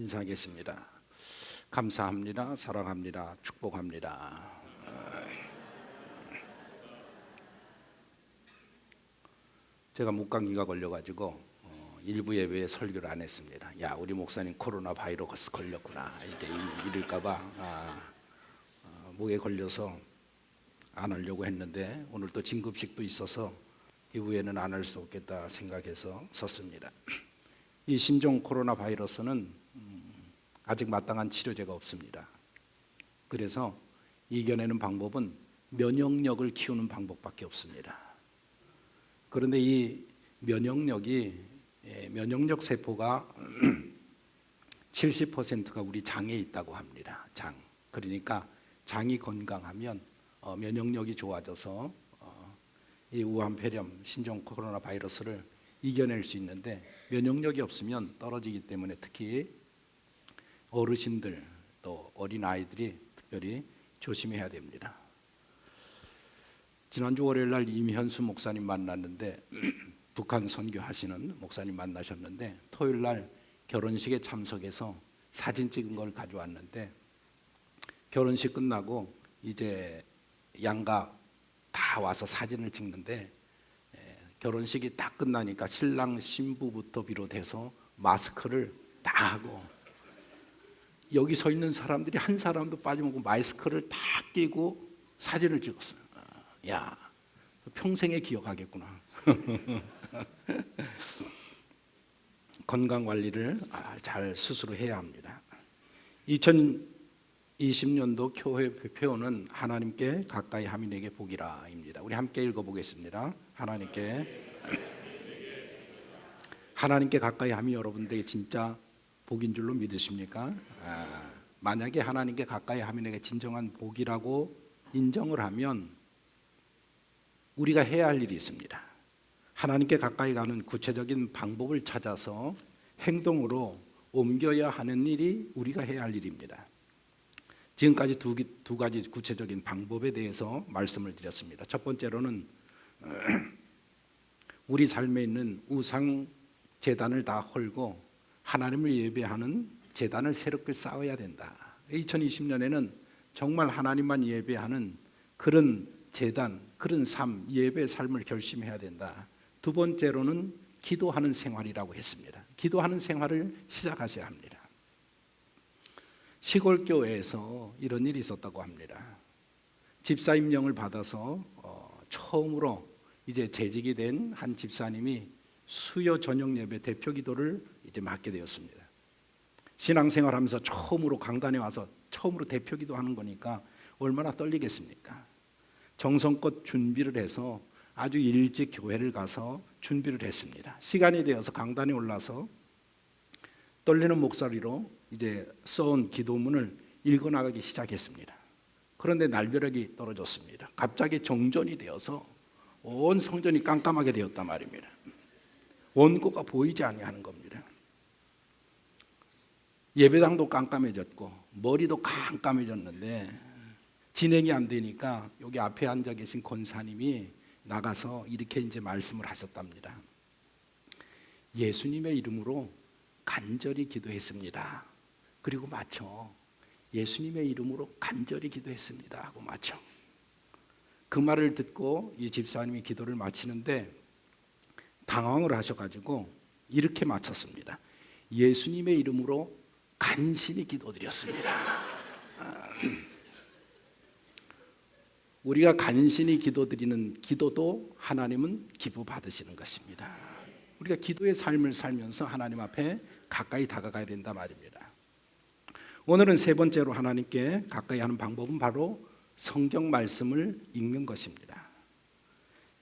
인사하겠습니다. 감사합니다. 사랑합니다. 축복합니다. 제가 목감기가 걸려가지고 일부 예배에 설교를 안 했습니다. 야, 우리 목사님 코로나 바이러스 걸렸구나 이렇게 이럴까봐 목에 걸려서 안 하려고 했는데 오늘 또 진급식도 있어서 이후에는 안 할 수 없겠다 생각해서 섰습니다. 이 신종 코로나 바이러스는 아직 마땅한 치료제가 없습니다. 그래서 이겨내는 방법은 면역력을 키우는 방법밖에 없습니다. 그런데 이 면역력 세포가 70%가 우리 장에 있다고 합니다. 장. 그러니까 장이 건강하면 면역력이 좋아져서 이 우한폐렴, 신종 코로나 바이러스를 이겨낼 수 있는데 면역력이 없으면 떨어지기 때문에 특히 어르신들 또 어린아이들이 특별히 조심해야 됩니다. 지난주 월요일날 임현수 목사님 만났는데 북한 선교하시는 목사님 만나셨는데 토요일날 결혼식에 참석해서 사진 찍은 걸 가져왔는데 결혼식 끝나고 이제 양가 다 와서 사진을 찍는데 결혼식이 딱 끝나니까 신랑 신부부터 비롯해서 마스크를 다 하고 여기 서 있는 사람들이 한 사람도 빠짐없고 마스크를 다 끼고 사진을 찍었어요. 야, 평생에 기억하겠구나. 건강관리를 잘 스스로 해야 합니다. 2020년도 교회 표어는 하나님께 가까이 함이 내게 복이라 입니다. 우리 함께 읽어보겠습니다. 하나님께 가까이 함이 여러분들에게 진짜 복인 줄로 믿으십니까? 만약에 하나님께 가까이 함이 내게 진정한 복이라고 인정을 하면 우리가 해야 할 일이 있습니다. 하나님께 가까이 가는 구체적인 방법을 찾아서 행동으로 옮겨야 하는 일이 우리가 해야 할 일입니다. 지금까지 두 가지 구체적인 방법에 대해서 말씀을 드렸습니다. 첫 번째로는 우리 삶에 있는 우상 제단을 다 헐고 하나님을 예배하는 제단을 새롭게 쌓아야 된다. 2020년에는 정말 하나님만 예배하는 그런 제단, 그런 삶, 예배의 삶을 결심해야 된다. 두 번째로는 기도하는 생활이라고 했습니다. 기도하는 생활을 시작하셔야 합니다. 시골 교회에서 이런 일이 있었다고 합니다. 집사 임명을 받아서 처음으로 이제 재직이 된 한 집사님이 수요 저녁 예배 대표 기도를 이제 맡게 되었습니다. 신앙생활하면서 처음으로 강단에 와서 처음으로 대표 기도하는 거니까 얼마나 떨리겠습니까? 정성껏 준비를 해서 아주 일찍 교회를 가서 준비를 했습니다. 시간이 되어서 강단에 올라서 떨리는 목소리로 이제 써온 기도문을 읽어나가기 시작했습니다. 그런데 날벼락이 떨어졌습니다. 갑자기 정전이 되어서 온 성전이 깜깜하게 되었단 말입니다. 원고가 보이지 아니하는 겁니다. 예배당도 깜깜해졌고 머리도 깜깜해졌는데 진행이 안 되니까 여기 앞에 앉아 계신 권사님이 나가서 이렇게 이제 말씀을 하셨답니다. 예수님의 이름으로 간절히 기도했습니다. 그리고 마쳐 예수님의 이름으로 간절히 기도했습니다 하고 마쳐. 그 말을 듣고 이 집사님이 기도를 마치는데 당황을 하셔가지고 이렇게 마쳤습니다. 예수님의 이름으로 간신히 기도드렸습니다. 우리가 간신히 기도드리는 기도도 하나님은 기뻐 받으시는 것입니다. 우리가 기도의 삶을 살면서 하나님 앞에 가까이 다가가야 된다 말입니다. 오늘은 세 번째로 하나님께 가까이 하는 방법은 바로 성경 말씀을 읽는 것입니다.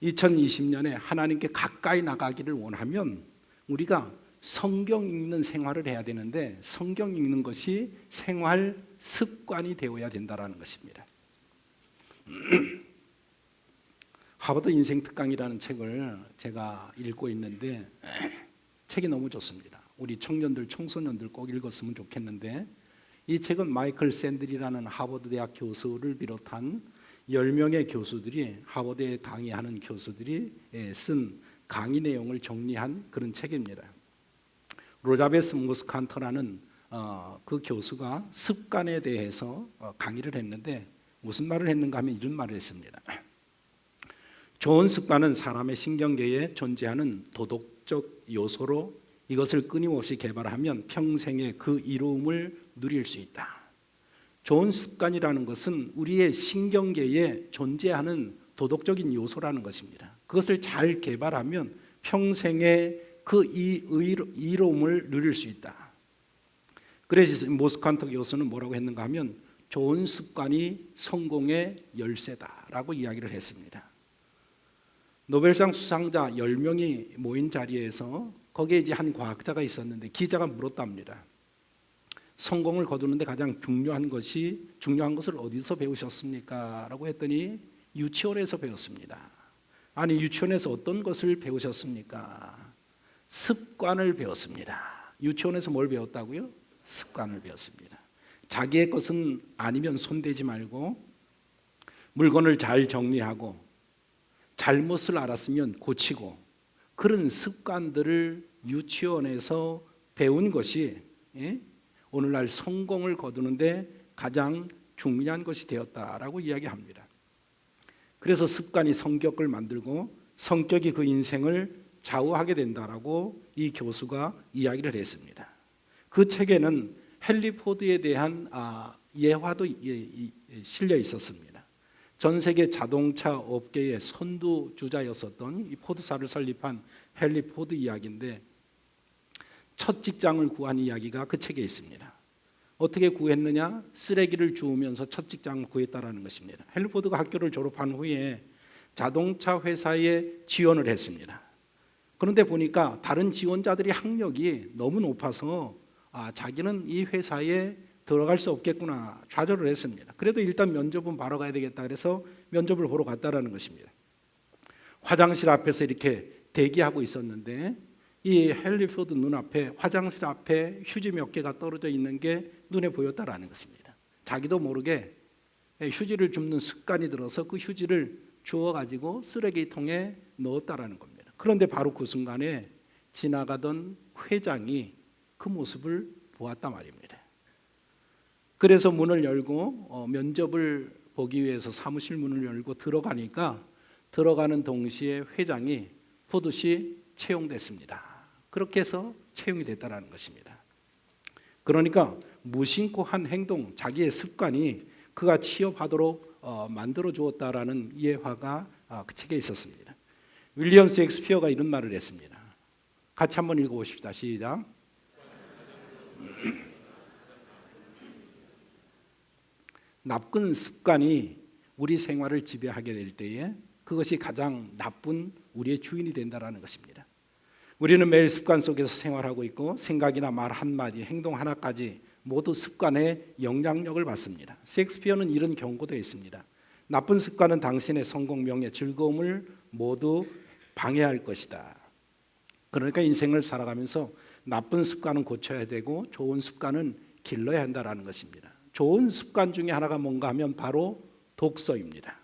2020년에 하나님께 가까이 나가기를 원하면 우리가 성경 읽는 생활을 해야 되는데 성경 읽는 것이 생활 습관이 되어야 된다는 것입니다. 하버드 인생 특강이라는 책을 제가 읽고 있는데 책이 너무 좋습니다. 우리 청년들, 청소년들 꼭 읽었으면 좋겠는데 이 책은 마이클 샌들이라는 하버드 대학 교수를 비롯한 10명의 교수들이 하버드에 강의하는 교수들이 쓴 강의 내용을 정리한 그런 책입니다. 로자베스 모스칸터라는 그 교수가 습관에 대해서 강의를 했는데 무슨 말을 했는가 하면 이런 말을 했습니다. 좋은 습관은 사람의 신경계에 존재하는 도덕적 요소로 이것을 끊임없이 개발하면 평생의 그 이로움을 누릴 수 있다. 좋은 습관이라는 것은 우리의 신경계에 존재하는 도덕적인 요소라는 것입니다. 그것을 잘 개발하면 평생의 그 이로움을 누릴 수 있다. 그래서 모스칸트 교수는 뭐라고 했는가 하면 좋은 습관이 성공의 열쇠다라고 이야기를 했습니다. 노벨상 수상자 10명이 모인 자리에서 거기에 이제 한 과학자가 있었는데 기자가 물었답니다. 성공을 거두는데 가장 중요한 것을 어디서 배우셨습니까? 라고 했더니 유치원에서 배웠습니다. 아니, 유치원에서 어떤 것을 배우셨습니까? 습관을 배웠습니다. 유치원에서 뭘 배웠다고요? 습관을 배웠습니다. 자기의 것은 아니면 손대지 말고 물건을 잘 정리하고 잘못을 알았으면 고치고 그런 습관들을 유치원에서 배운 것이 오늘날 성공을 거두는데 가장 중요한 것이 되었다라고 이야기합니다. 그래서 습관이 성격을 만들고 성격이 그 인생을 좌우하게 된다라고 이 교수가 이야기를 했습니다. 그 책에는 헨리 포드에 대한 예화도 실려 있었습니다. 전 세계 자동차 업계의 선두주자였었던 이 포드사를 설립한 헨리 포드 이야기인데 첫 직장을 구한 이야기가 그 책에 있습니다. 어떻게 구했느냐? 쓰레기를 주우면서 첫 직장을 구했다라는 것입니다. 헨리 포드가 학교를 졸업한 후에 자동차 회사에 지원을 했습니다. 그런데 보니까 다른 지원자들이 학력이 너무 높아서 자기는 이 회사에 들어갈 수 없겠구나 좌절을 했습니다. 그래도 일단 면접은 바로 가야 되겠다 그래서 면접을 보러 갔다라는 것입니다. 화장실 앞에서 이렇게 대기하고 있었는데 이 헨리 포드 눈앞에 화장실 앞에 휴지 몇 개가 떨어져 있는 게 눈에 보였다라는 것입니다. 자기도 모르게 휴지를 줍는 습관이 들어서 그 휴지를 주워가지고 쓰레기통에 넣었다라는 겁니다. 그런데 바로 그 순간에 지나가던 회장이 그 모습을 보았단 말입니다. 그래서 문을 열고 면접을 보기 위해서 사무실 문을 열고 들어가니까 들어가는 동시에 회장이 포드씨 채용됐습니다. 그렇게 해서 채용이 됐다는 것입니다. 그러니까 무심코 한 행동, 자기의 습관이 그가 취업하도록 만들어 주었다라는 예화가 그 책에 있었습니다. 윌리엄 셰익스피어가 이런 말을 했습니다. 같이 한번 읽어보십시다. 시작. 나쁜 습관이 우리 생활을 지배하게 될 때에 그것이 가장 나쁜 우리의 주인이 된다는 것입니다. 우리는 매일 습관 속에서 생활하고 있고 생각이나 말 한마디, 행동 하나까지 모두 습관의 영향력을 받습니다. 셰익스피어는 이런 경고도 있습니다. 나쁜 습관은 당신의 성공, 명예, 즐거움을 모두 방해할 것이다. 그러니까 인생을 살아가면서 나쁜 습관은 고쳐야 되고 좋은 습관은 길러야 한다는 것입니다. 좋은 습관 중에 하나가 뭔가 하면 바로 독서입니다.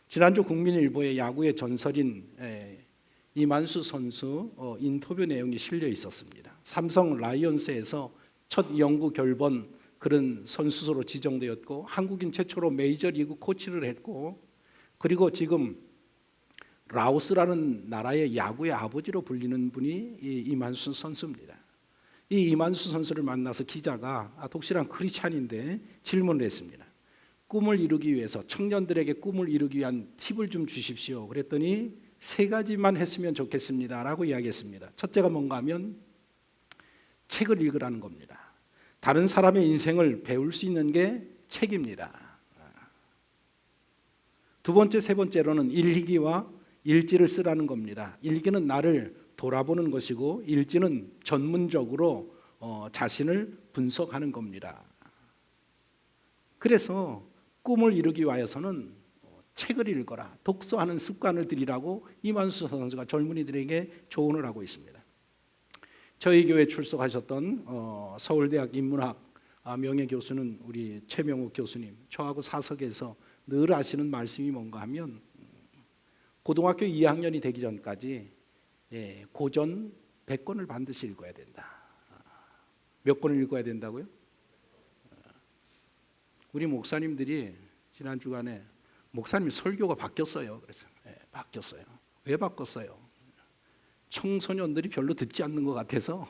지난주 국민일보의 야구의 전설인 이만수 선수 인터뷰 내용이 실려 있었습니다. 삼성 라이온스에서 첫 영구 결번 그런 선수로 지정되었고 한국인 최초로 메이저리그 코치를 했고 그리고 지금 라오스라는 나라의 야구의 아버지로 불리는 분이 이만수 선수입니다. 이 이만수 선수를 만나서 기자가 독실한 크리스찬인데 질문을 했습니다. 꿈을 이루기 위해서 청년들에게 꿈을 이루기 위한 팁을 좀 주십시오. 그랬더니 3가지만 했으면 좋겠습니다 라고 이야기했습니다. 첫째가 뭔가 하면 책을 읽으라는 겁니다. 다른 사람의 인생을 배울 수 있는 게 책입니다. 두 번째, 세 번째로는 일기와 일지를 쓰라는 겁니다. 일기는 나를 돌아보는 것이고 일지는 전문적으로 자신을 분석하는 겁니다. 그래서 꿈을 이루기 위해서는 책을 읽어라, 독서하는 습관을 들이라고 이만수 선수가 젊은이들에게 조언을 하고 있습니다. 저희 교회 출석하셨던 서울대학 인문학 명예교수는 우리 최명욱 교수님, 저하고 사석에서 늘 하시는 말씀이 뭔가 하면 고등학교 2학년이 되기 전까지 고전 100권을 반드시 읽어야 된다. 몇 권을 읽어야 된다고요? 우리 목사님들이 지난 주간에 목사님 설교가 바뀌었어요. 그래서 바뀌었어요. 왜 바꿨어요? 청소년들이 별로 듣지 않는 것 같아서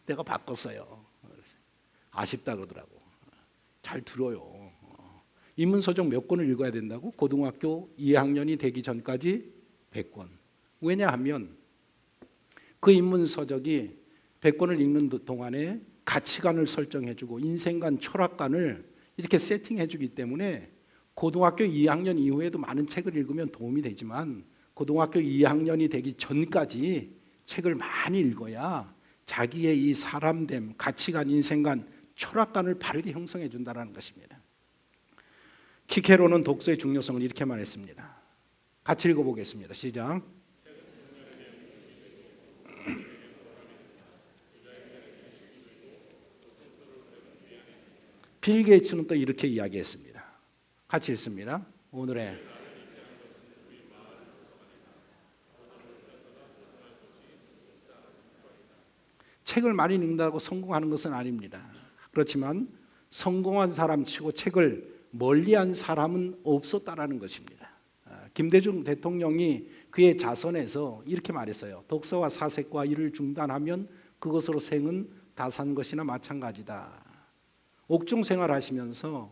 내가 바꿨어요. 그래서 아쉽다 그러더라고. 잘 들어요. 인문서적 몇 권을 읽어야 된다고? 고등학교 2학년이 되기 전까지 100권. 왜냐하면 그 인문서적이 100권을 읽는 동안에 가치관을 설정해주고 인생관, 철학관을 이렇게 세팅해주기 때문에 고등학교 2학년 이후에도 많은 책을 읽으면 도움이 되지만 고등학교 2학년이 되기 전까지 책을 많이 읽어야 자기의 이 사람됨, 가치관, 인생관, 철학관을 바르게 형성해 준다는 것입니다. 키케로는 독서의 중요성을 이렇게 말했습니다. 같이 읽어보겠습니다. 시작. 빌 게이츠는 또 이렇게 이야기했습니다. 같이 읽습니다. 오늘의 책을 많이 읽는다고 성공하는 것은 아닙니다. 그렇지만 성공한 사람 치고 책을 멀리한 사람은 없었다라는 것입니다. 김대중 대통령이 그의 자선에서 이렇게 말했어요. 독서와 사색과 일을 중단하면 그것으로 생은 다 산 것이나 마찬가지다. 옥중 생활하시면서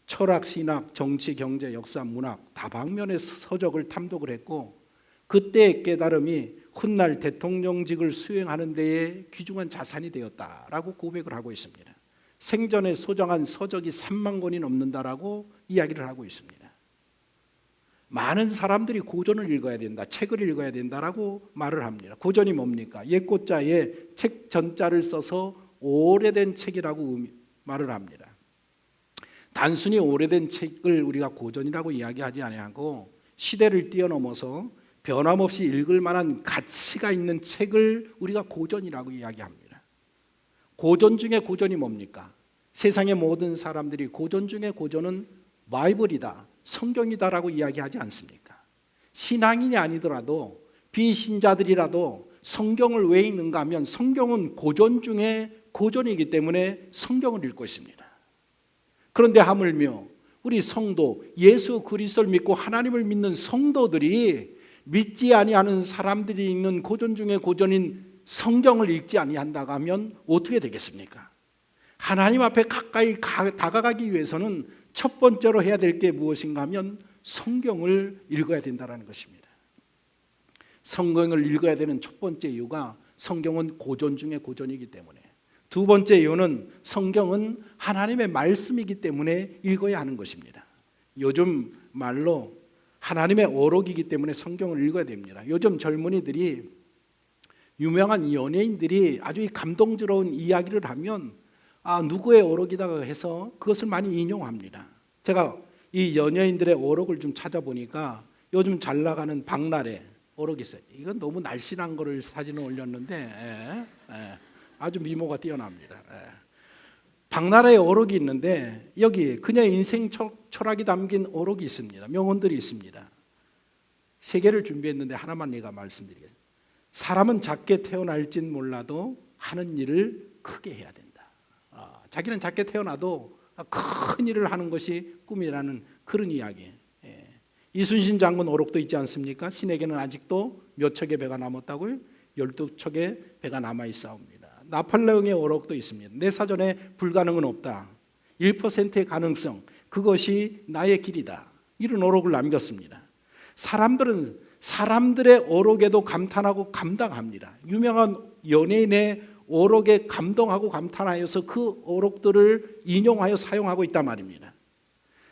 철학, 신학, 정치, 경제, 역사, 문학 다방면의 서적을 탐독을 했고 그때의 깨달음이 훗날 대통령직을 수행하는 데에 귀중한 자산이 되었다라고 고백을 하고 있습니다. 생전에 소장한 서적이 3만 권이 넘는다라고 이야기를 하고 있습니다. 많은 사람들이 고전을 읽어야 된다, 책을 읽어야 된다라고 말을 합니다. 고전이 뭡니까? 옛고자에 책 전자를 써서 오래된 책이라고 말을 합니다. 단순히 오래된 책을 우리가 고전이라고 이야기하지 아니하고 시대를 뛰어넘어서 변함없이 읽을 만한 가치가 있는 책을 우리가 고전이라고 이야기합니다. 고전 중에 고전이 뭡니까? 세상의 모든 사람들이 고전 중에 고전은 바이블이다, 성경이다라고 이야기하지 않습니까? 신앙인이 아니더라도 비신자들이라도 성경을 왜 읽는가 하면 성경은 고전 중에 고전이기 때문에 성경을 읽고 있습니다. 그런데 하물며 우리 성도, 예수 그리스도를 믿고 하나님을 믿는 성도들이 믿지 아니하는 사람들이 읽는 고전 중에 고전인 성경을 읽지 아니한다고 하면 어떻게 되겠습니까? 하나님 앞에 가까이 다가가기 위해서는 첫 번째로 해야 될 게 무엇인가 하면 성경을 읽어야 된다는 것입니다. 성경을 읽어야 되는 첫 번째 이유가 성경은 고전 중에 고전이기 때문에, 두 번째 이유는 성경은 하나님의 말씀이기 때문에 읽어야 하는 것입니다. 요즘 말로 하나님의 어록이기 때문에 성경을 읽어야 됩니다. 요즘 젊은이들이, 유명한 연예인들이 아주 감동스러운 이야기를 하면 누구의 어록이다 해서 그것을 많이 인용합니다. 제가 이 연예인들의 어록을 좀 찾아보니까 요즘 잘 나가는 박나래 어록이 있어요. 이건 너무 날씬한 거를 사진을 올렸는데 아주 미모가 뛰어납니다. 박나래의 어록이 있는데 여기 그녀의 인생 철학이 담긴 어록이 있습니다. 명언들이 있습니다. 세 개를 준비했는데 하나만 내가 말씀드리겠습니다. 사람은 작게 태어날진 몰라도 하는 일을 크게 해야 된다. 자기는 작게 태어나도 큰 일을 하는 것이 꿈이라는 그런 이야기. 이순신 장군 어록도 있지 않습니까? 신에게는 아직도 몇 척의 배가 남았다고요? 12척의 배가 남아있사옵니다. 나폴레옹의 어록도 있습니다. 내 사전에 불가능은 없다. 1%의 가능성, 그것이 나의 길이다. 이런 어록을 남겼습니다. 사람들은 사람들의 어록에도 감탄하고 감당합니다. 유명한 연예인의 어록에 감동하고 감탄하여서 그 어록들을 인용하여 사용하고 있단 말입니다.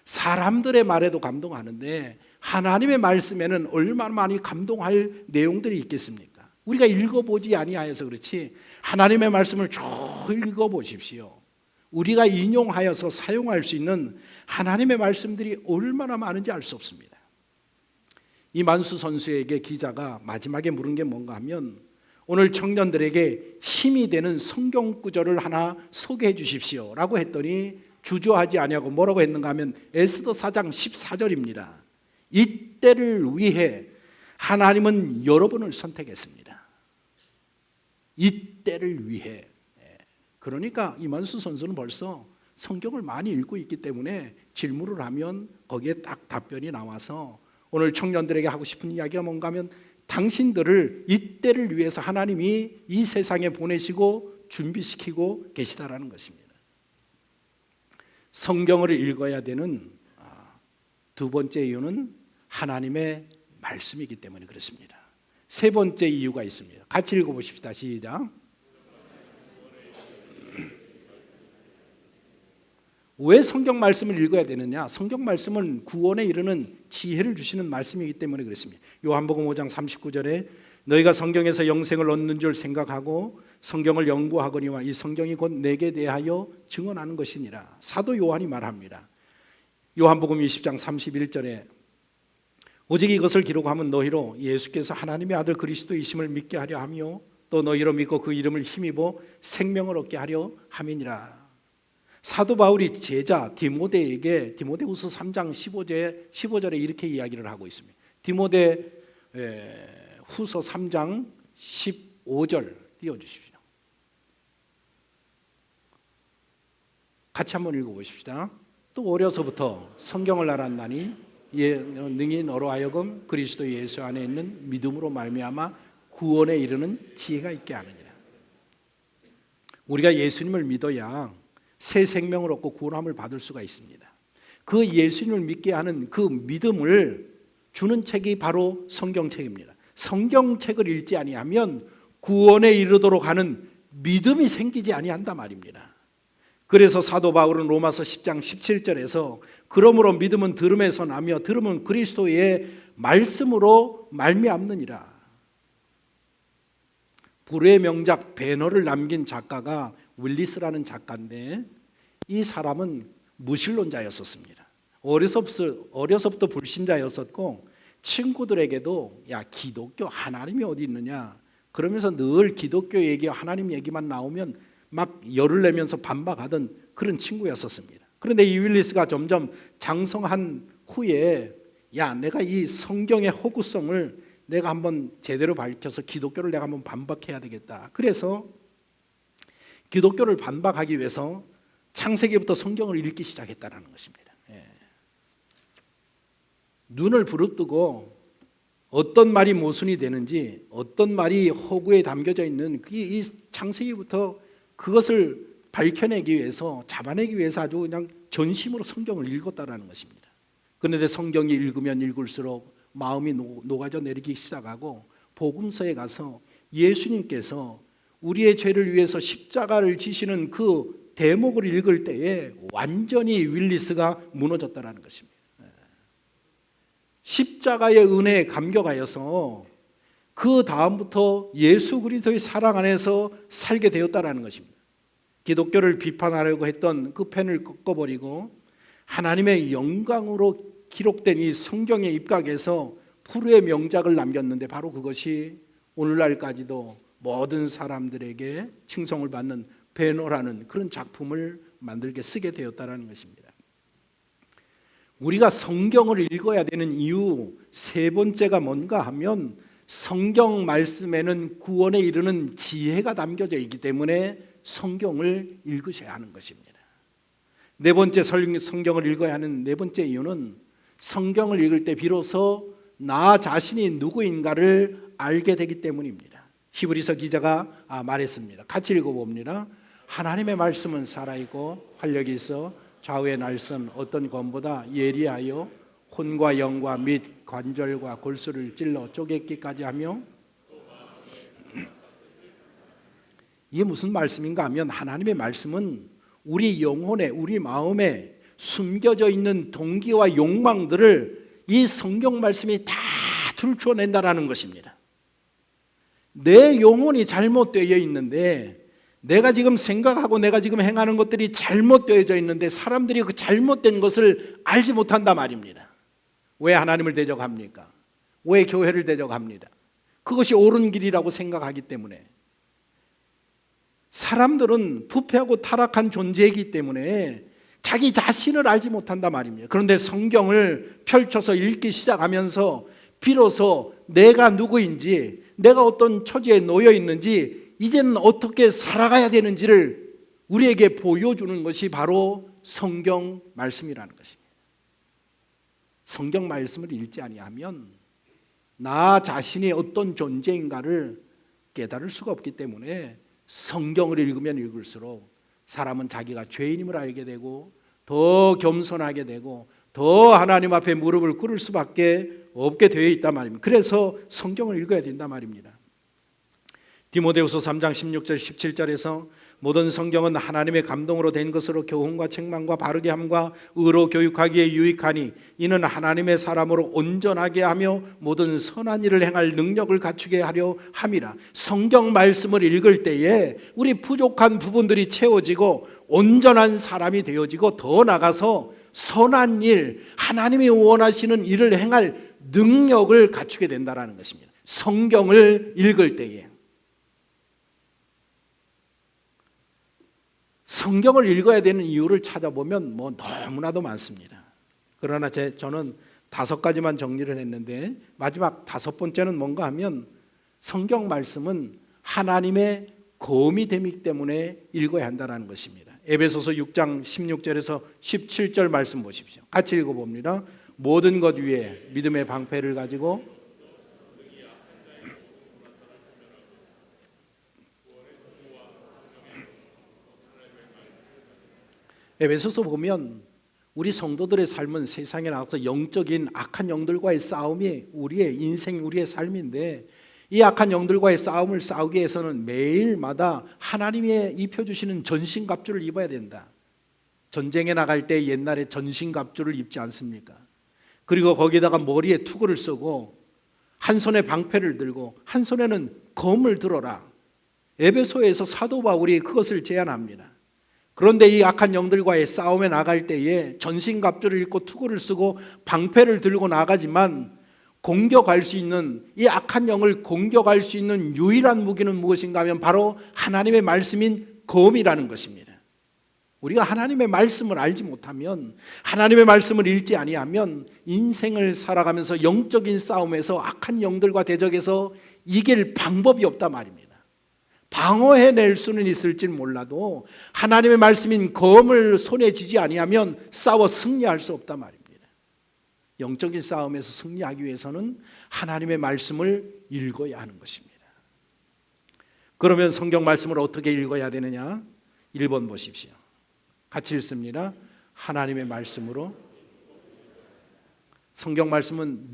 사람들의 말에도 감동하는데 하나님의 말씀에는 얼마나 많이 감동할 내용들이 있겠습니까? 우리가 읽어보지 아니하여서 그렇지 하나님의 말씀을 쭉 읽어보십시오. 우리가 인용하여서 사용할 수 있는 하나님의 말씀들이 얼마나 많은지 알 수 없습니다. 이만수 선수에게 기자가 마지막에 물은 게 뭔가 하면 오늘 청년들에게 힘이 되는 성경 구절을 하나 소개해 주십시오 라고 했더니 주저하지 아니하고 뭐라고 했는가 하면 에스더 4장 14절입니다. 이때를 위해 하나님은 여러분을 선택했습니다. 이때를 위해. 그러니까 이만수 선수는 벌써 성경을 많이 읽고 있기 때문에 질문을 하면 거기에 딱 답변이 나와서 오늘 청년들에게 하고 싶은 이야기가 뭔가 하면 당신들을 이때를 위해서 하나님이 이 세상에 보내시고 준비시키고 계시다라는 것입니다. 성경을 읽어야 되는 두 번째 이유는 하나님의 말씀이기 때문에 그렇습니다. 세 번째 이유가 있습니다. 같이 읽어보십시다. 시작. 왜 성경 말씀을 읽어야 되느냐? 성경 말씀은 구원에 이르는 지혜를 주시는 말씀이기 때문에 그렇습니다. 요한복음 5장 39절에 너희가 성경에서 영생을 얻는 줄 생각하고 성경을 연구하거니와 이 성경이 곧 내게 대하여 증언하는 것이니라. 사도 요한이 말합니다. 요한복음 20장 31절에 오직 이것을 기록하면 너희로 예수께서 하나님의 아들 그리스도이심을 믿게 하려 하며 또 너희로 믿고 그 이름을 힘입어 생명을 얻게 하려 함이니라. 사도 바울이 제자 디모데에게 디모데후서 3장 15절에 이렇게 이야기를 하고 있습니다. 디모데 후서 3장 15절 띄워주십시오. 같이 한번 읽어보십시다. 또 어려서부터 성경을 알았나니 능히 너로 하여금 그리스도 예수 안에 있는 믿음으로 말미암아 구원에 이르는 지혜가 있게 하느니라. 우리가 예수님을 믿어야 새 생명을 얻고 구원함을 받을 수가 있습니다. 그 예수님을 믿게 하는 그 믿음을 주는 책이 바로 성경책입니다. 성경책을 읽지 아니하면 구원에 이르도록 하는 믿음이 생기지 아니한다 말입니다. 그래서 사도 바울은 로마서 10장 17절에서 그러므로 믿음은 들음에서 나며 들음은 그리스도의 말씀으로 말미암느니라. 불후의 명작 배너를 남긴 작가가 윌리스라는 작가인데 이 사람은 무신론자였었습니다. 어려서부터 불신자였었고 친구들에게도 야 기독교 하나님이 어디 있느냐 그러면서 늘 기독교 얘기와 하나님 얘기만 나오면 막 열을 내면서 반박하던 그런 친구였었습니다. 그런데 이 윌리스가 점점 장성한 후에 야 내가 이 성경의 허구성을 내가 한번 제대로 밝혀서 기독교를 내가 한번 반박해야 되겠다. 그래서 기독교를 반박하기 위해서 창세기부터 성경을 읽기 시작했다는 것입니다. 눈을 부릅뜨고 어떤 말이 모순이 되는지 어떤 말이 허구에 담겨져 있는 이 창세기부터 그것을 밝혀내기 위해서 잡아내기 위해서 아주 그냥 전심으로 성경을 읽었다는 것입니다. 그런데 성경이 읽으면 읽을수록 마음이 녹아져 내리기 시작하고 복음서에 가서 예수님께서 우리의 죄를 위해서 십자가를 지시는 그 대목을 읽을 때에 완전히 윌리스가 무너졌다는 것입니다. 십자가의 은혜에 감격하여서 그 다음부터 예수 그리스도의 사랑 안에서 살게 되었다는 것입니다. 기독교를 비판하려고 했던 그 펜을 꺾어버리고 하나님의 영광으로 기록된 이 성경에 입각해서 불후의 명작을 남겼는데 바로 그것이 오늘날까지도 모든 사람들에게 칭송을 받는 배너라는 그런 작품을 만들게 쓰게 되었다는 것입니다. 우리가 성경을 읽어야 되는 이유 세 번째가 뭔가 하면 성경 말씀에는 구원에 이르는 지혜가 담겨져 있기 때문에 성경을 읽으셔야 하는 것입니다. 네 번째 성경을 읽어야 하는 네 번째 이유는 성경을 읽을 때 비로소 나 자신이 누구인가를 알게 되기 때문입니다. 히브리서 기자가 말했습니다. 같이 읽어봅니다. 하나님의 말씀은 살아있고 활력이 있어 좌우의 날선 어떤 검보다 예리하여 혼과 영과 및 관절과 골수를 찔러 쪼개기까지 하며 이게 무슨 말씀인가 하면 하나님의 말씀은 우리 영혼에 우리 마음에 숨겨져 있는 동기와 욕망들을 이 성경 말씀이 다 들춰낸다라는 것입니다. 내 영혼이 잘못되어 있는데 내가 지금 생각하고 내가 지금 행하는 것들이 잘못되어져 있는데 사람들이 그 잘못된 것을 알지 못한단 말입니다. 왜 하나님을 대적합니까? 왜 교회를 대적합니다? 그것이 옳은 길이라고 생각하기 때문에 사람들은 부패하고 타락한 존재이기 때문에 자기 자신을 알지 못한단 말입니다. 그런데 성경을 펼쳐서 읽기 시작하면서 비로소 내가 누구인지 내가 어떤 처지에 놓여 있는지 이제는 어떻게 살아가야 되는지를 우리에게 보여주는 것이 바로 성경 말씀이라는 것입니다. 성경 말씀을 읽지 아니하면 나 자신이 어떤 존재인가를 깨달을 수가 없기 때문에 성경을 읽으면 읽을수록 사람은 자기가 죄인임을 알게 되고 더 겸손하게 되고 더 하나님 앞에 무릎을 꿇을 수밖에 없게 되어 있단 말입니다. 그래서 성경을 읽어야 된단 말입니다. 디모데후서 3장 16절 17절에서 모든 성경은 하나님의 감동으로 된 것으로 교훈과 책망과 바르게 함과 의로 교육하기에 유익하니 이는 하나님의 사람으로 온전하게 하며 모든 선한 일을 행할 능력을 갖추게 하려 함이라. 성경 말씀을 읽을 때에 우리 부족한 부분들이 채워지고 온전한 사람이 되어지고 더 나아가서 선한 일, 하나님이 원하시는 일을 행할 능력을 갖추게 된다는 것입니다. 성경을 읽을 때에. 성경을 읽어야 되는 이유를 찾아보면 너무나도 많습니다. 그러나 저는 5가지만 정리를 했는데 마지막 5번째는 뭔가 하면 성경 말씀은 하나님의 검이 되기 때문에 읽어야 한다는 것입니다. 에베소서 6장 16절에서 17절 말씀 보십시오. 같이 읽어봅니다. 모든 것 위에 믿음의 방패를 가지고 에베소서 보면 우리 성도들의 삶은 세상에 나가서 영적인 악한 영들과의 싸움이 우리의 인생, 우리의 삶인데 이 악한 영들과의 싸움을 싸우기 위해서는 매일마다 하나님이 입혀주시는 전신갑주를 입어야 된다. 전쟁에 나갈 때 옛날에 전신갑주를 입지 않습니까? 그리고 거기다가 머리에 투구를 쓰고 한 손에 방패를 들고 한 손에는 검을 들어라. 에베소에서 사도 바울이 그것을 제안합니다. 그런데 이 악한 영들과의 싸움에 나갈 때에 전신갑주를 입고 투구를 쓰고 방패를 들고 나가지만 공격할 수 있는, 이 악한 영을 공격할 수 있는 유일한 무기는 무엇인가 하면 바로 하나님의 말씀인 검이라는 것입니다. 우리가 하나님의 말씀을 알지 못하면, 하나님의 말씀을 읽지 아니하면 인생을 살아가면서 영적인 싸움에서 악한 영들과 대적해서 이길 방법이 없단 말입니다. 방어해낼 수는 있을지 몰라도 하나님의 말씀인 검을 손에 쥐지 아니하면 싸워 승리할 수 없단 말입니다. 영적인 싸움에서 승리하기 위해서는 하나님의 말씀을 읽어야 하는 것입니다. 그러면 성경 말씀을 어떻게 읽어야 되느냐? 1번 보십시오. 같이 읽습니다. 하나님의 말씀으로. 성경 말씀은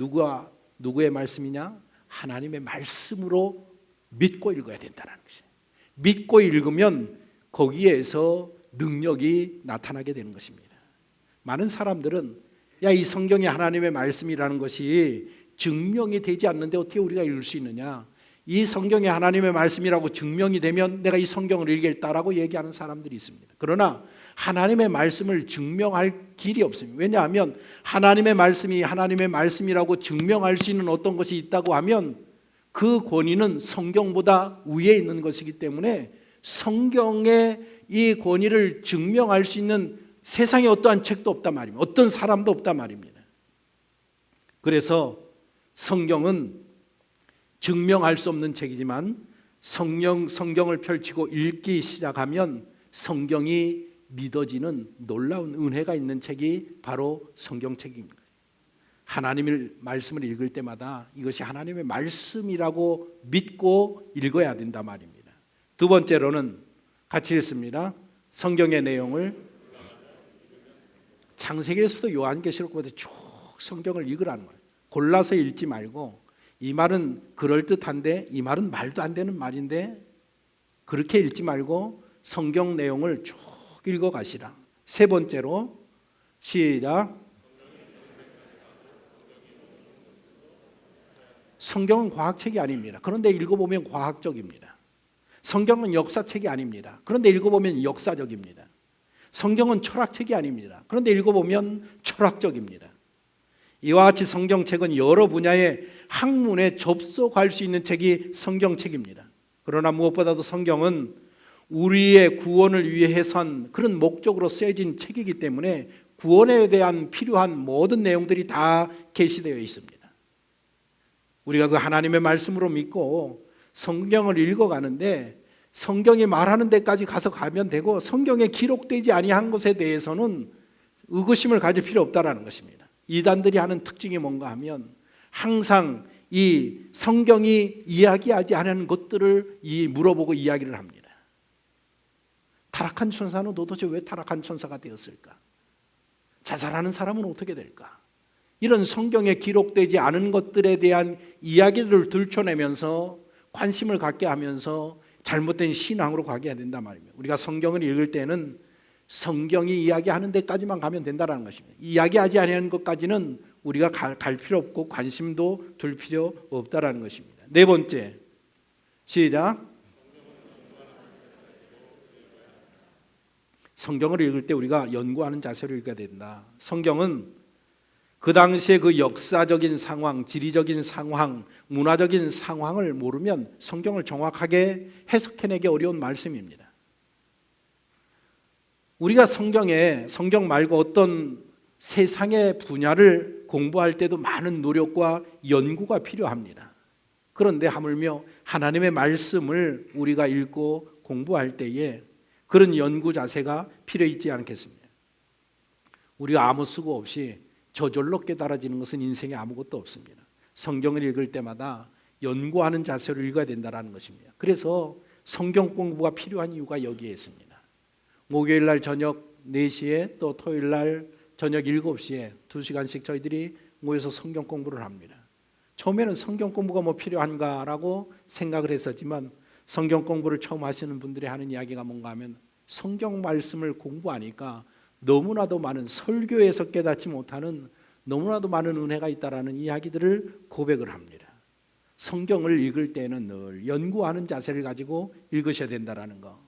누구의 말씀이냐? 하나님의 말씀으로 믿고 읽어야 된다는 것이에요. 믿고 읽으면 거기에서 능력이 나타나게 되는 것입니다. 많은 사람들은 이 성경이 하나님의 말씀이라는 것이 증명이 되지 않는데 어떻게 우리가 읽을 수 있느냐? 이 성경이 하나님의 말씀이라고 증명이 되면 내가 이 성경을 읽겠다라고 얘기하는 사람들이 있습니다. 그러나 하나님의 말씀을 증명할 길이 없습니다. 왜냐하면 하나님의 말씀이 하나님의 말씀이라고 증명할 수 있는 어떤 것이 있다고 하면 그 권위는 성경보다 위에 있는 것이기 때문에 성경의 이 권위를 증명할 수 있는 세상에 어떠한 책도 없단 말입니다. 어떤 사람도 없단 말입니다. 그래서 성경은 증명할 수 없는 책이지만 성경을 펼치고 읽기 시작하면 성경이 믿어지는 놀라운 은혜가 있는 책이 바로 성경책입니다. 하나님의 말씀을 읽을 때마다 이것이 하나님의 말씀이라고 믿고 읽어야 된단 말입니다. 두 번째로는 같이 읽습니다. 성경의 내용을 창세기에서도 요한계시록부터 쭉 성경을 읽으라는 거예요. 골라서 읽지 말고 이 말은 그럴듯한데 이 말은 말도 안 되는 말인데 그렇게 읽지 말고 성경 내용을 쭉 읽어가시라. 세 번째로 시작. 성경은 과학책이 아닙니다. 그런데 읽어보면 과학적입니다. 성경은 역사책이 아닙니다. 그런데 읽어보면 역사적입니다. 성경은 철학책이 아닙니다. 그런데 읽어보면 철학적입니다. 이와 같이 성경책은 여러 분야의 학문에 접속할 수 있는 책이 성경책입니다. 그러나 무엇보다도 성경은 우리의 구원을 위해선 그런 목적으로 쓰여진 책이기 때문에 구원에 대한 필요한 모든 내용들이 다 게시되어 있습니다. 우리가 그 하나님의 말씀으로 믿고 성경을 읽어가는데 성경이 말하는 데까지 가면 되고 성경에 기록되지 아니한 것에 대해서는 의구심을 가질 필요 없다라는 것입니다. 이단들이 하는 특징이 뭔가 하면 항상 이 성경이 이야기하지 않은 것들을 물어보고 이야기를 합니다. 타락한 천사는 도대체 왜 타락한 천사가 되었을까? 자살하는 사람은 어떻게 될까? 이런 성경에 기록되지 않은 것들에 대한 이야기들을 들춰내면서 관심을 갖게 하면서 잘못된 신앙으로 가게 해야 된단 말입니다. 우리가 성경을 읽을 때는 성경이 이야기하는 데까지만 가면 된다는 것입니다. 이야기하지 않은 것까지는 우리가 갈 필요 없고 관심도 둘 필요 없다는 것입니다. 네 번째, 시작. 성경을 읽을 때 우리가 연구하는 자세로 읽어야 된다. 성경은 그 당시의 그 역사적인 상황, 지리적인 상황, 문화적인 상황을 모르면 성경을 정확하게 해석해내기 어려운 말씀입니다. 우리가 성경 말고 어떤 세상의 분야를 공부할 때도 많은 노력과 연구가 필요합니다. 그런데 하물며 하나님의 말씀을 우리가 읽고 공부할 때에 그런 연구 자세가 필요 있지 않겠습니까? 우리가 아무 수고 없이 저절로 깨달아지는 것은 인생에 아무것도 없습니다. 성경을 읽을 때마다 연구하는 자세로 읽어야 된다는 것입니다. 그래서 성경 공부가 필요한 이유가 여기에 있습니다. 목요일 날 저녁 4시에 또 토요일 날 저녁 7시에 2시간씩 저희들이 모여서 성경 공부를 합니다. 처음에는 성경 공부가 뭐 필요한가라고 생각을 했었지만 성경 공부를 처음 하시는 분들이 하는 이야기가 뭔가 하면 성경 말씀을 공부하니까 너무나도 많은 설교에서 깨닫지 못하는 너무나도 많은 은혜가 있다라는 이야기들을 고백을 합니다. 성경을 읽을 때는 늘 연구하는 자세를 가지고 읽으셔야 된다라는 거.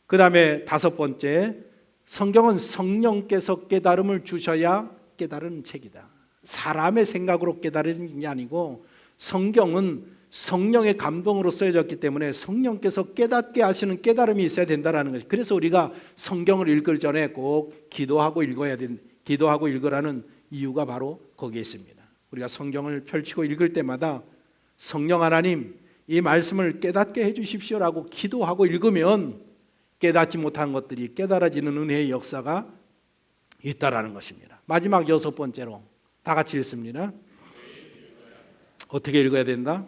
그 다음에 5번째, 성경은 성령께서 깨달음을 주셔야 깨달은 책이다. 사람의 생각으로 깨달은 게 아니고 성경은 성령의 감동으로 쓰여졌기 때문에 성령께서 깨닫게 하시는 깨달음이 있어야 된다는 것이. 그래서 우리가 성경을 읽을 전에 꼭 기도하고 읽으라는 이유가 바로 거기에 있습니다. 우리가 성경을 펼치고 읽을 때마다 성령 하나님, 이 말씀을 깨닫게 해주십시오라고 기도하고 읽으면 깨닫지 못한 것들이 깨달아지는 은혜의 역사가 있다라는 것입니다. 마지막 6번째로 다 같이 읽습니다. 어떻게 읽어야 된다?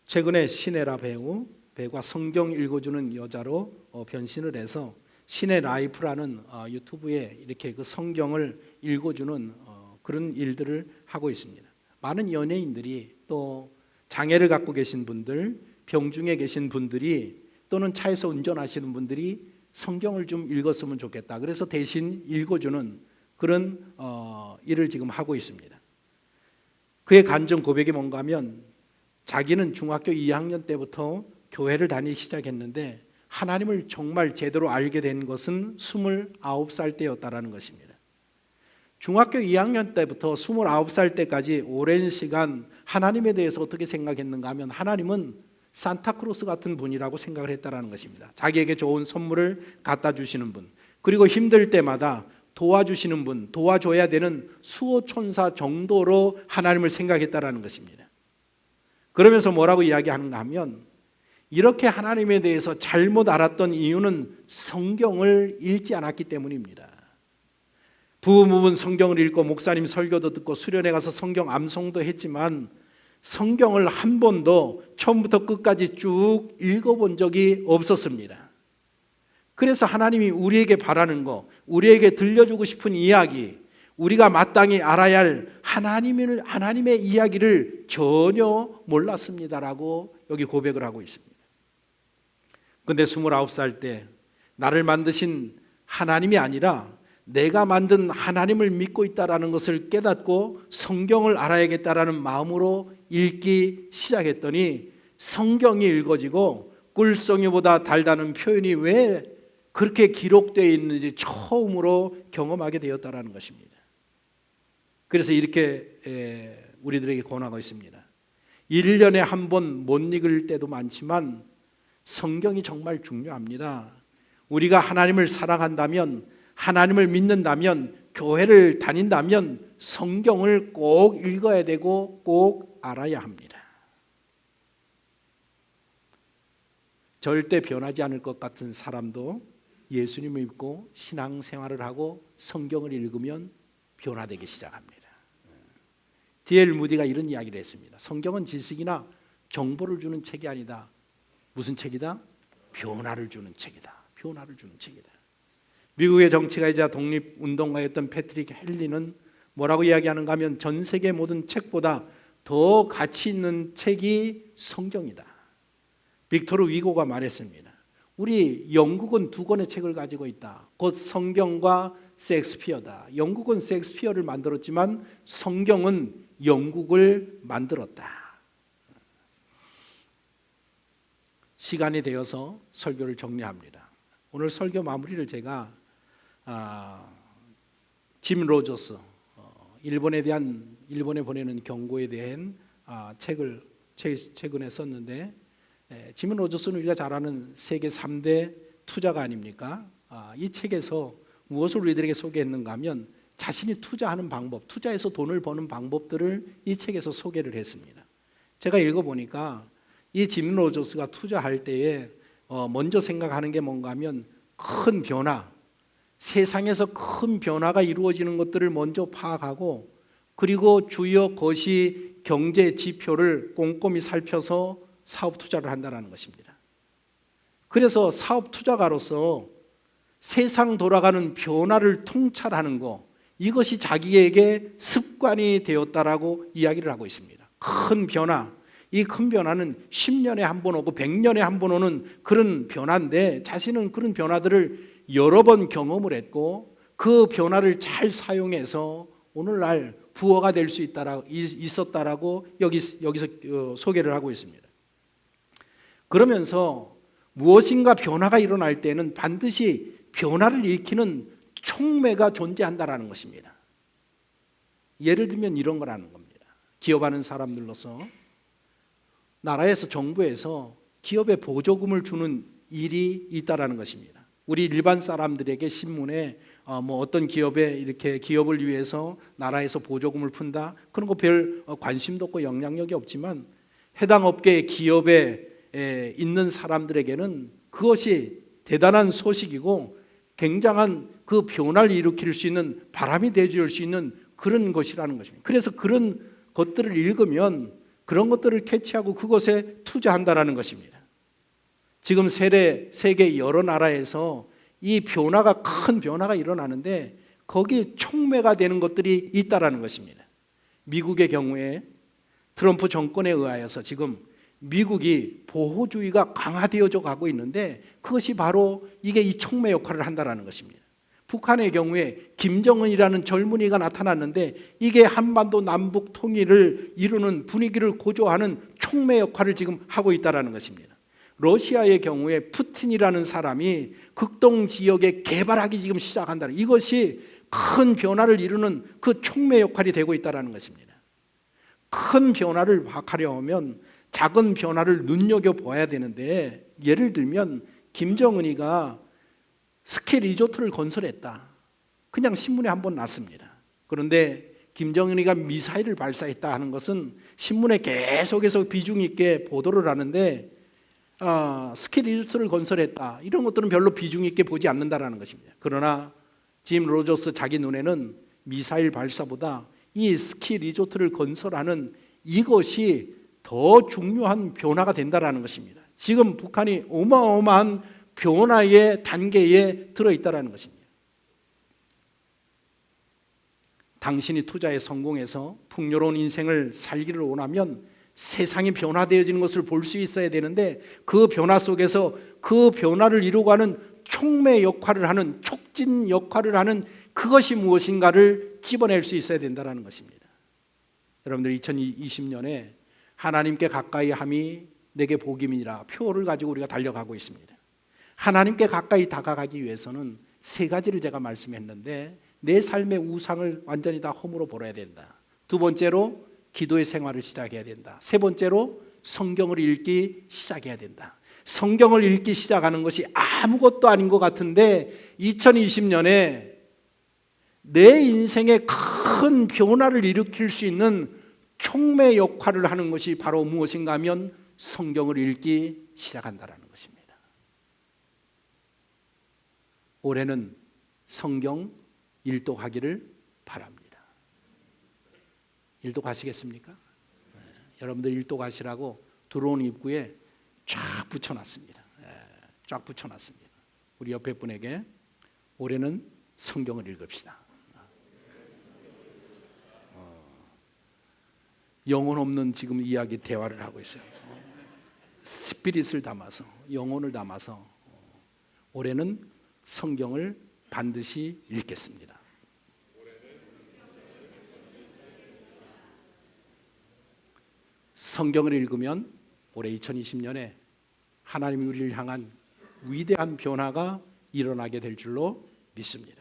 최근에 시네라 배우가 성경 읽어주는 여자로 변신을 해서 시네 라이프라는 유튜브에 이렇게 그 성경을 읽어주는 그런 일들을 하고 있습니다. 많은 연예인들이 또 장애를 갖고 계신 분들, 병중에 계신 분들이 또는 차에서 운전하시는 분들이 성경을 좀 읽었으면 좋겠다. 그래서 대신 읽어주는 그런 일을 지금 하고 있습니다. 그의 간증 고백이 뭔가 하면 자기는 중학교 2학년 때부터 교회를 다니기 시작했는데 하나님을 정말 제대로 알게 된 것은 29살 때였다라는 것입니다. 중학교 2학년 때부터 29살 때까지 오랜 시간 하나님에 대해서 어떻게 생각했는가 하면 하나님은 산타크로스 같은 분이라고 생각을 했다라는 것입니다. 자기에게 좋은 선물을 갖다 주시는 분, 그리고 힘들 때마다 도와주시는 분, 도와줘야 되는 수호천사 정도로 하나님을 생각했다라는 것입니다. 그러면서 뭐라고 이야기하는가 하면 이렇게 하나님에 대해서 잘못 알았던 이유는 성경을 읽지 않았기 때문입니다. 부분 성경을 읽고 목사님 설교도 듣고 수련회 가서 성경 암송도 했지만 성경을 한 번도 처음부터 끝까지 쭉 읽어본 적이 없었습니다. 그래서 하나님이 우리에게 바라는 거, 우리에게 들려주고 싶은 이야기, 우리가 마땅히 알아야 할 하나님의 이야기를 전혀 몰랐습니다라고 여기 고백을 하고 있습니다. 그런데 29살 때 나를 만드신 하나님이 아니라 내가 만든 하나님을 믿고 있다라는 것을 깨닫고 성경을 알아야겠다라는 마음으로 읽기 시작했더니 성경이 읽어지고 꿀송이보다 달다는 표현이 왜 그렇게 기록되어 있는지 처음으로 경험하게 되었다라는 것입니다. 그래서 이렇게 우리들에게 권하고 있습니다. 1년에 한 번 못 읽을 때도 많지만 성경이 정말 중요합니다. 우리가 하나님을 사랑한다면, 하나님을 믿는다면, 교회를 다닌다면 성경을 꼭 읽어야 되고 꼭 알아야 합니다. 절대 변하지 않을 것 같은 사람도 예수님을 믿고 신앙생활을 하고 성경을 읽으면 변화되기 시작합니다. D.L. 무디가 이런 이야기를 했습니다. 성경은 지식이나 정보를 주는 책이 아니다. 무슨 책이다? 변화를 주는 책이다. 변화를 주는 책이다. 미국의 정치가이자 독립운동가였던 패트릭 헨리는 뭐라고 이야기하는가 하면 전 세계 모든 책보다 더 가치 있는 책이 성경이다. 빅토르 위고가 말했습니다. 우리 영국은 두 권의 책을 가지고 있다. 곧 성경과 셰익스피어다. 영국은 셰익스피어를 만들었지만 성경은 영국을 만들었다. 시간이 되어서 설교를 정리합니다. 오늘 설교 마무리를 제가 짐 로저스 일본에 보내는 경고에 대한 책을 최근에 썼는데, 짐 로저스는 우리가 잘 아는 세계 3대 투자가 아닙니까? 이 책에서 무엇을 우리들에게 소개했는가 하면 자신이 투자하는 방법, 투자해서 돈을 버는 방법들을 이 책에서 소개를 했습니다. 제가 읽어보니까 이 짐 로저스가 투자할 때에 먼저 생각하는 게 뭔가 하면 큰 변화, 세상에서 큰 변화가 이루어지는 것들을 먼저 파악하고, 그리고 주요 거시 경제 지표를 꼼꼼히 살펴서 사업 투자를 한다는 것입니다. 그래서 사업 투자가로서 세상 돌아가는 변화를 통찰하는 것, 이것이 자기에게 습관이 되었다라고 이야기를 하고 있습니다. 큰 변화, 이 큰 변화는 10년에 한 번 오고 100년에 한 번 오는 그런 변화인데, 자신은 그런 변화들을 여러 번 경험을 했고 그 변화를 잘 사용해서 오늘날 부호가 될 수 있었다라고 여기서 소개를 하고 있습니다. 그러면서 무엇인가 변화가 일어날 때는 반드시 변화를 일으키는 촉매가 존재한다라는 것입니다. 예를 들면 이런 거라는 겁니다. 기업하는 사람들로서 나라에서, 정부에서 기업에 보조금을 주는 일이 있다라는 것입니다. 우리 일반 사람들에게 신문에 어떤 기업에 이렇게 기업을 위해서 나라에서 보조금을 푼다, 그런 거 별 관심도 없고 영향력이 없지만 해당 업계의 기업에 있는 사람들에게는 그것이 대단한 소식이고 굉장한 그 변화를 일으킬 수 있는, 바람이 되어줄 수 있는 그런 것이라는 것입니다. 그래서 그런 것들을 읽으면 그런 것들을 캐치하고 그것에 투자한다라는 것입니다. 지금 세계 여러 나라에서 이 변화가, 큰 변화가 일어나는데 거기에 촉매가 되는 것들이 있다라는 것입니다. 미국의 경우에 트럼프 정권에 의하여서 지금 미국이 보호주의가 강화되어져 가고 있는데 그것이 바로 이게 이 촉매 역할을 한다라는 것입니다. 북한의 경우에 김정은이라는 젊은이가 나타났는데 이게 한반도 남북 통일을 이루는 분위기를 고조하는 촉매 역할을 지금 하고 있다라는 것입니다. 러시아의 경우에 푸틴이라는 사람이 극동 지역에 개발하기 지금 시작한다는, 이것이 큰 변화를 이루는 그 촉매 역할이 되고 있다는 것입니다. 큰 변화를 파악하려면 작은 변화를 눈여겨봐야 되는데, 예를 들면 김정은이가 스키 리조트를 건설했다. 그냥 신문에 한번 났습니다. 그런데 김정은이가 미사일을 발사했다 하는 것은 신문에 계속해서 비중 있게 보도를 하는데 스키 리조트를 건설했다, 이런 것들은 별로 비중 있게 보지 않는다라는 것입니다. 그러나 짐 로저스 자기 눈에는 미사일 발사보다 이 스키 리조트를 건설하는 이것이 더 중요한 변화가 된다라는 것입니다. 지금 북한이 어마어마한 변화의 단계에 들어있다라는 것입니다. 당신이 투자에 성공해서 풍요로운 인생을 살기를 원하면 세상이 변화되어지는 것을 볼 수 있어야 되는데, 그 변화 속에서 그 변화를 이루고 하는 촉매 역할을 하는, 촉진 역할을 하는 그것이 무엇인가를 집어낼 수 있어야 된다는 것입니다. 여러분들 2020년에 하나님께 가까이 함이 내게 복임이니라 표를 가지고 우리가 달려가고 있습니다. 하나님께 가까이 다가가기 위해서는 세 가지를 제가 말씀했는데, 내 삶의 우상을 완전히 다 허물어 버려야 된다. 두 번째로 기도의 생활을 시작해야 된다. 세 번째로 성경을 읽기 시작해야 된다. 성경을 읽기 시작하는 것이 아무것도 아닌 것 같은데 2020년에 내 인생에 큰 변화를 일으킬 수 있는 촉매 역할을 하는 것이 바로 무엇인가 하면 성경을 읽기 시작한다는 것입니다. 올해는 성경 일독하기를 바랍니다. 일독하시겠습니까? 여러분들 일독하시라고 들어오는 입구에 쫙 붙여놨습니다. 쫙 붙여놨습니다. 우리 옆에 분에게 올해는 성경을 읽읍시다. 영혼 없는 지금 이야기 대화를 하고 있어요. 스피릿을 담아서, 영혼을 담아서 올해는 성경을 반드시 읽겠습니다. 성경을 읽으면 올해 2020년에 하나님이 우리를 향한 위대한 변화가 일어나게 될 줄로 믿습니다.